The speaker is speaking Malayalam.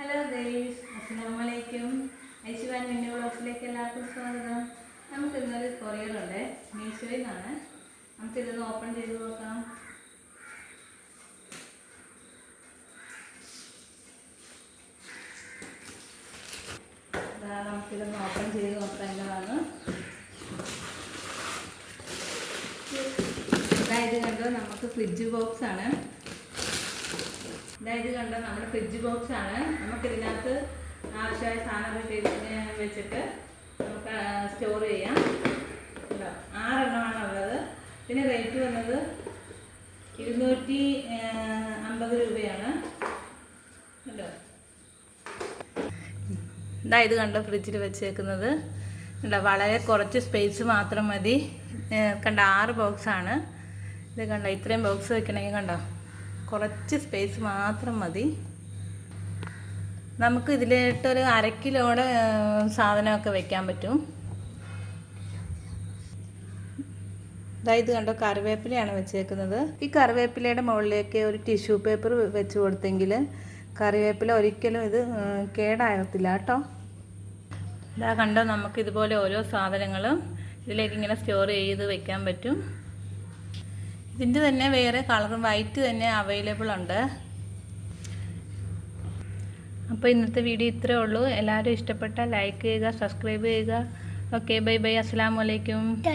ഹലോ ഗൈസ്, അസ്സലാമലൈക്കും. ഐശ്വര്യ മിന്നു വ്ളോഗ്സിലേക്ക് എല്ലാവർക്കും സ്വാഗതം. നമുക്ക് ഇന്നൊരു കൊറിയറുണ്ട്, മീഷോയിൽ നിന്നാണ്. നമുക്കിതൊന്ന് ഓപ്പൺ ചെയ്ത് നോക്കാം. നമുക്കിതൊന്ന് ഓപ്പൺ ചെയ്ത് നോക്കാം എന്നതാണ്. ഇത് കണ്ടോ, നമുക്ക് ഫ്രിഡ്ജ് ബോക്സ് ആണ്. ഇത് കണ്ടോ, നമ്മുടെ ഫ്രിഡ്ജ് ബോക്സ് ആണ്. നമുക്കിതിനകത്ത് ആവശ്യമായ സാധനങ്ങൾ വെച്ചിട്ട് നമുക്ക് സ്റ്റോർ ചെയ്യാം. 6 എണ്ണമാണ് ഉള്ളത്. പിന്നെ റേറ്റ് വന്നത് 250 രൂപയാണ് കേട്ടോ. ഇത് കണ്ടോ, ഫ്രിഡ്ജിൽ വെച്ചേക്കുന്നത് കണ്ടോ, വളരെ കുറച്ച് സ്പേസ് മാത്രം മതി. കണ്ട 6 ബോക്സാണ് ഇത്. കണ്ടോ, ഇത്രയും ബോക്സ് വെക്കണമെങ്കിൽ കണ്ടോ കുറച്ച് സ്പേസ് മാത്രം മതി. നമുക്ക് ഇതിലിട്ടൊരു 1/2 കിലോയുടെ സാധനമൊക്കെ വെക്കാൻ പറ്റും. ഇത് കണ്ടോ, കറിവേപ്പിലയാണ് വെച്ചേക്കുന്നത്. ഈ കറിവേപ്പിലയുടെ മുകളിലേക്ക് ഒരു ടിഷ്യൂ പേപ്പർ വെച്ച് കൊടുത്തെങ്കിൽ കറിവേപ്പില ഒരിക്കലും ഇത് കേടാകത്തില്ല കേട്ടോ. കണ്ടോ, നമുക്ക് ഇതുപോലെ ഓരോ സാധനങ്ങളും ഇതിലേക്ക് ഇങ്ങനെ സ്റ്റോർ ചെയ്ത് വെക്കാൻ പറ്റും. ഇതിൻ്റെ തന്നെ വേറെ കളറും വൈറ്റ് തന്നെ അവൈലബിൾ ഉണ്ട്. അപ്പോൾ ഇന്നത്തെ വീഡിയോ ഇത്രയേ ഉള്ളൂ. എല്ലാവരും ഇഷ്ടപ്പെട്ടാൽ ലൈക്ക് ചെയ്യുക, സബ്സ്ക്രൈബ് ചെയ്യുക. ഓക്കെ, ബൈ ബൈ, അസ്സലാമു അലൈക്കും.